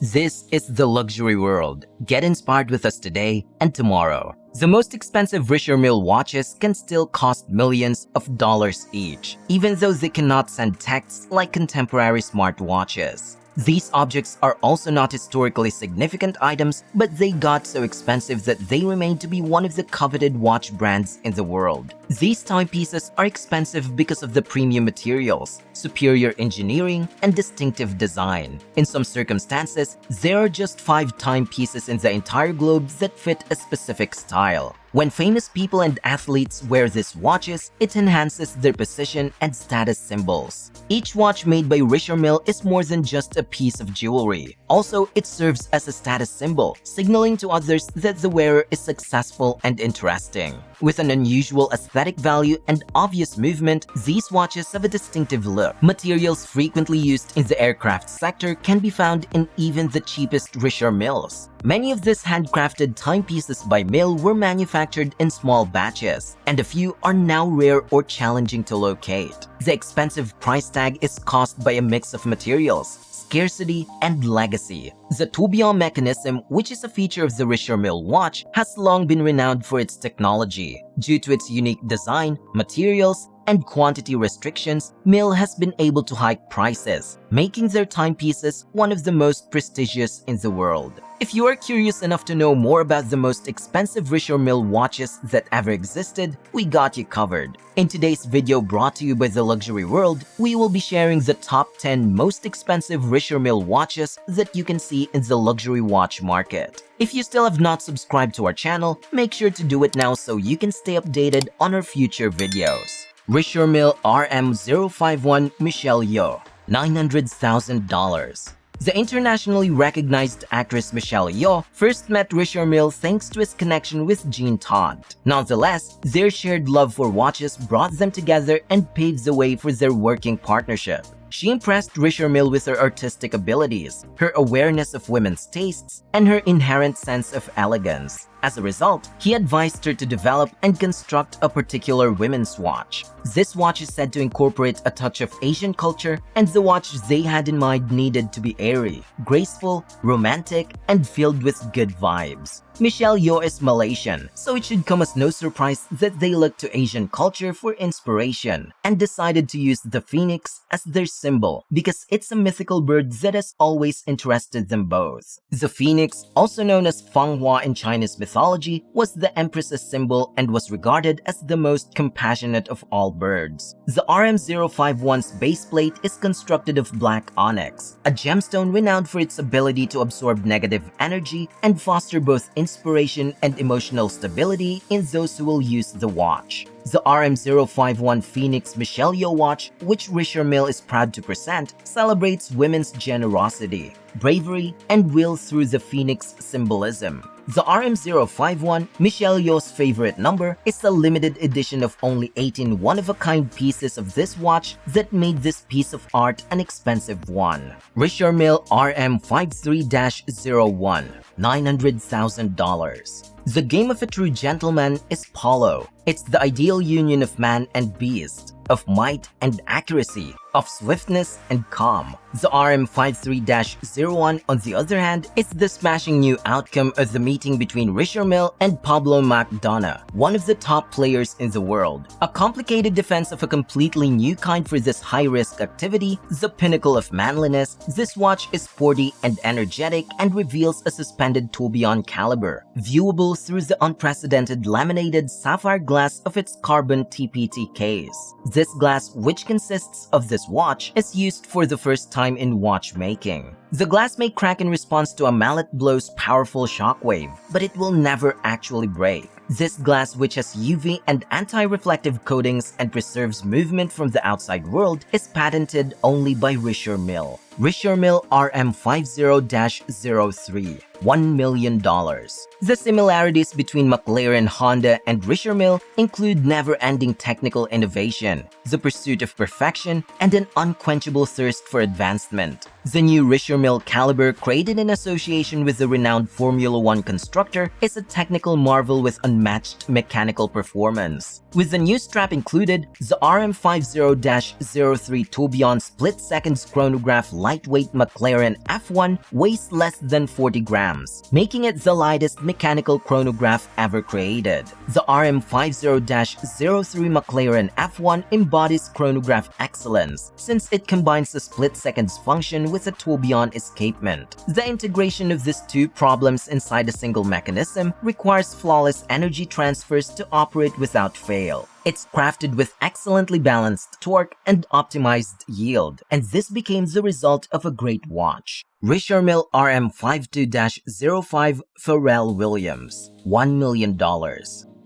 This is the luxury world. Get inspired with us today and tomorrow. The most expensive Mille watches can still cost millions of dollars each, even though they cannot send texts like contemporary smartwatches. These objects are also not historically significant items, but they got so expensive that they remain to be one of the coveted watch brands in the world. These timepieces are expensive because of the premium materials, superior engineering, and distinctive design. In some circumstances, there are just 5 timepieces in the entire globe that fit a specific style. When famous people and athletes wear these watches, it enhances their position and status symbols. Each watch made by Mille is more than just a piece of jewelry. Also, it serves as a status symbol, signaling to others that the wearer is successful and interesting. With an unusual aesthetic value and obvious movement, these watches have a distinctive look. Materials frequently used in the aircraft sector can be found in even the cheapest Milles. Many of these handcrafted timepieces by Mille were manufactured in small batches, and a few are now rare or challenging to locate. The expensive price tag is caused by a mix of materials, scarcity, and legacy. The tourbillon mechanism, which is a feature of the Mille watch, has long been renowned for its technology. Due to its unique design, materials, and quantity restrictions, Mille has been able to hike prices, making their timepieces one of the most prestigious in the world. If you are curious enough to know more about the most expensive Mille watches that ever existed, we got you covered. In today's video brought to you by The Luxury World, we will be sharing the top 10 most expensive Mille watches that you can see in the luxury watch market. If you still have not subscribed to our channel, make sure to do it now so you can stay updated on our future videos. Mille RM051 Michelle Yeoh, $900,000. The internationally recognized actress Michelle Yeoh first met Mille thanks to his connection with Jean Todt. Nonetheless, their shared love for watches brought them together and paved the way for their working partnership. She impressed Mille with her artistic abilities, her awareness of women's tastes, and her inherent sense of elegance. As a result, he advised her to develop and construct a particular women's watch. This watch is said to incorporate a touch of Asian culture, and the watch they had in mind needed to be airy, graceful, romantic, and filled with good vibes. Michelle Yeoh is Malaysian, so it should come as no surprise that they looked to Asian culture for inspiration and decided to use the phoenix as their symbol because it's a mythical bird that has always interested them both. The phoenix, also known as Fanghua in Chinese mythology, was the empress's symbol and was regarded as the most compassionate of all birds. The RM051's baseplate is constructed of black onyx, a gemstone renowned for its ability to absorb negative energy and foster both inspiration and emotional stability in those who will use the watch. The RM051 Phoenix Michelle Yeoh watch, which Mille is proud to present, celebrates women's generosity, bravery, and will through the phoenix symbolism. The RM051, Michelle Yeoh's favorite number, is a limited edition of only 18 one-of-a-kind pieces of this watch that made this piece of art an expensive one. Mille RM53-01, $900,000. The game of a true gentleman is polo. It's the ideal union of man and beast, of might and accuracy, of swiftness and calm. The RM53-01, on the other hand, is the smashing new outcome of the meeting between Mille and Pablo McDonough, one of the top players in the world. A complicated defense of a completely new kind for this high-risk activity, the pinnacle of manliness, this watch is sporty and energetic and reveals a suspended tourbillon caliber, viewable through the unprecedented laminated sapphire glass of its carbon TPT case. This glass, which consists of this watch, is used for the first time in watchmaking. The glass may crack in response to a mallet blow's powerful shockwave, but it will never actually break. This glass, which has UV and anti-reflective coatings and preserves movement from the outside world, is patented only by Mille. Mille RM50-03, $1 million. The similarities between McLaren, Honda, and Mille include never-ending technical innovation, the pursuit of perfection, and an unquenchable thirst for advancement. The new Mille caliber, created in association with the renowned Formula One constructor, is a technical marvel with unmatched mechanical performance. With the new strap included, the RM50-03 tourbillon split-seconds chronograph lightweight McLaren F1 weighs less than 40 grams, making it the lightest mechanical chronograph ever created. The RM50-03 McLaren F1 embodies chronograph excellence since it combines the split-seconds function with a tourbillon escapement. The integration of these two problems inside a single mechanism requires flawless energy transfers to operate without fail. It's crafted with excellently balanced torque and optimized yield, and this became the result of a great watch. Mille RM52-05 Pharrell Williams, $1 million.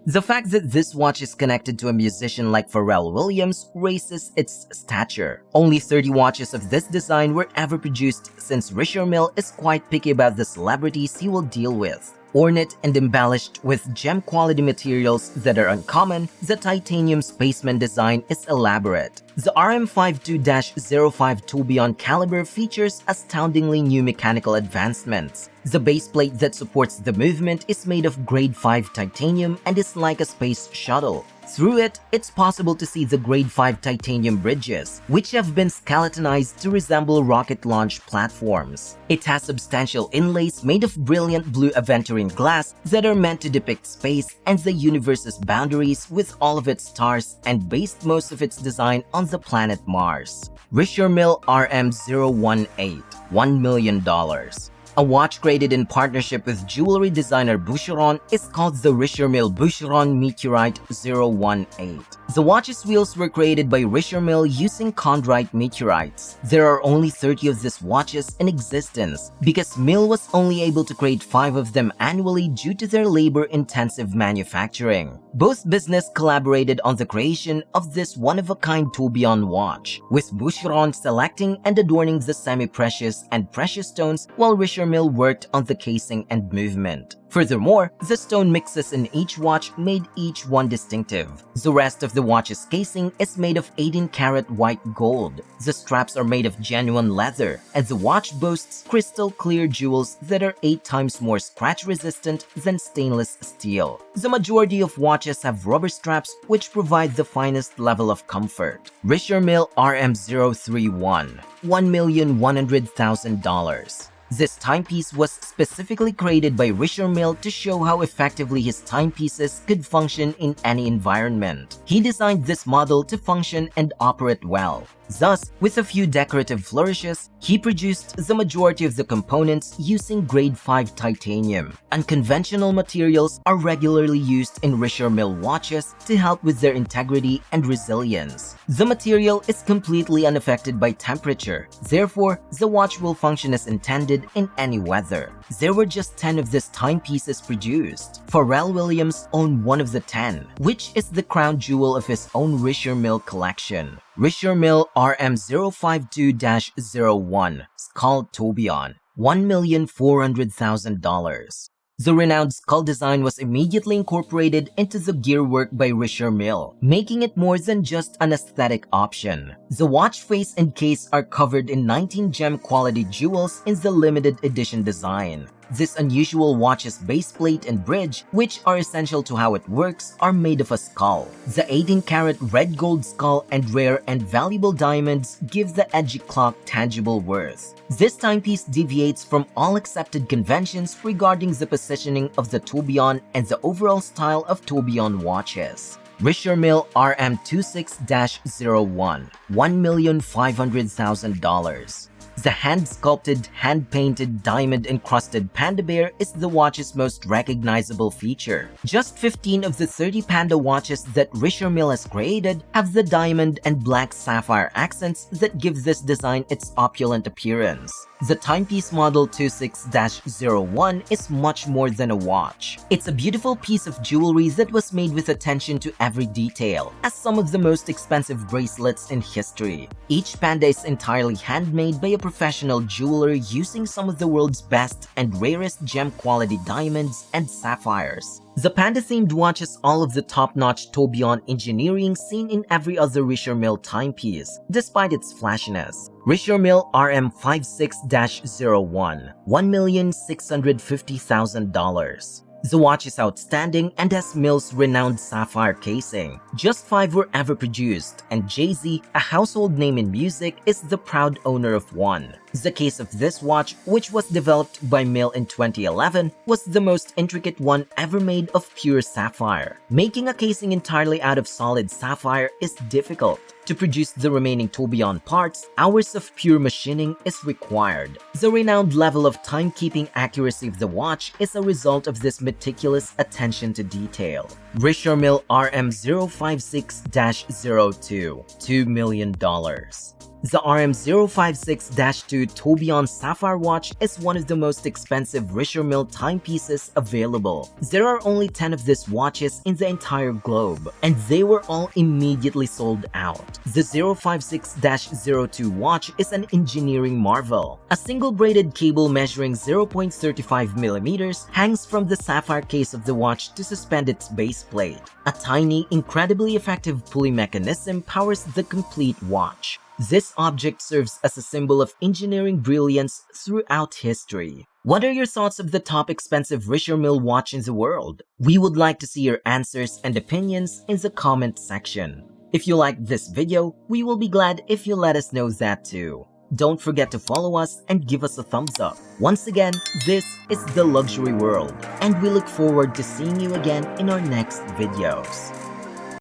The fact that this watch is connected to a musician like Pharrell Williams raises its stature. Only 30 watches of this design were ever produced since Mille is quite picky about the celebrities he will deal with. Ornate and embellished with gem-quality materials that are uncommon, the titanium spaceman design is elaborate. The RM52-05 tourbillon caliber features astoundingly new mechanical advancements. The baseplate that supports the movement is made of grade 5 titanium and is like a space shuttle. Through it, it's possible to see the grade 5 titanium bridges, which have been skeletonized to resemble rocket launch platforms. It has substantial inlays made of brilliant blue aventurine glass that are meant to depict space and the universe's boundaries with all of its stars, and based most of its design on the planet Mars. Mille RM018, $1 million. A watch created in partnership with jewelry designer Boucheron is called the Mille Boucheron Meteorite 018. The watch's wheels were created by Mille using chondrite meteorites. There are only 30 of these watches in existence because Mille was only able to create 5 of them annually due to their labor-intensive manufacturing. Both businesses collaborated on the creation of this one-of-a-kind tourbillon watch, with Boucheron selecting and adorning the semi-precious and precious stones while Mille worked on the casing and movement. Furthermore, the stone mixes in each watch made each one distinctive. The rest of the watch's casing is made of 18-karat white gold. The straps are made of genuine leather, and the watch boasts crystal-clear jewels that are 8 times more scratch-resistant than stainless steel. The majority of watches have rubber straps which provide the finest level of comfort. Mille RM031, $1,100,000. This timepiece was specifically created by Mille to show how effectively his timepieces could function in any environment. He designed this model to function and operate well. Thus, with a few decorative flourishes, he produced the majority of the components using grade 5 titanium. Unconventional materials are regularly used in Mille watches to help with their integrity and resilience. The material is completely unaffected by temperature, therefore, the watch will function as intended in any weather. There were just 10 of these timepieces produced. Pharrell Williams owned one of the 10, which is the crown jewel of his own Mille collection. Mille RM052-01 Skull Tourbillon, $1,400,000. The renowned skull design was immediately incorporated into the gearwork by Mille, making it more than just an aesthetic option. The watch face and case are covered in 19 gem-quality jewels in the limited edition design. This unusual watch's baseplate and bridge, which are essential to how it works, are made of a skull. The 18-karat red gold skull and rare and valuable diamonds give the edgy clock tangible worth. This timepiece deviates from all accepted conventions regarding the positioning of the tourbillon and the overall style of tourbillon watches. Mille RM26-01, $1,500,000. The hand-sculpted, hand-painted, diamond-encrusted panda bear is the watch's most recognizable feature. Just 15 of the 30 panda watches that Mille has created have the diamond and black sapphire accents that give this design its opulent appearance. The timepiece model 26-01 is much more than a watch. It's a beautiful piece of jewelry that was made with attention to every detail, as some of the most expensive bracelets in history. Each panda is entirely handmade by a professional jeweler using some of the world's best and rarest gem-quality diamonds and sapphires. The panda-themed watch has all of the top-notch tourbillon engineering seen in every other Mille timepiece, despite its flashiness. Mille RM56-01, $1,650,000. The watch is outstanding and has Mille's renowned sapphire casing. Just 5 were ever produced, and Jay-Z, a household name in music, is the proud owner of one. The case of this watch, which was developed by Mille in 2011, was the most intricate one ever made of pure sapphire. Making a casing entirely out of solid sapphire is difficult. To produce the remaining tourbillon parts, hours of pure machining is required. The renowned level of timekeeping accuracy of the watch is a result of this meticulous attention to detail. Richard Mille RM056-02, $2 million. The RM056-2 tourbillon sapphire watch is one of the most expensive Richard Mille timepieces available. There are only 10 of these watches in the entire globe, and they were all immediately sold out. The 056-02 watch is an engineering marvel. A single braided cable measuring 0.35 millimeters hangs from the sapphire case of the watch to suspend its base plate. A tiny, incredibly effective pulley mechanism powers the complete watch. This object serves as a symbol of engineering brilliance throughout history. What are your thoughts of the top expensive Richard Mille watch in the world? We would like to see your answers and opinions in the comment section. If you liked this video, we will be glad if you let us know that too. Don't forget to follow us and give us a thumbs up. Once again, this is The Luxury World, and we look forward to seeing you again in our next videos.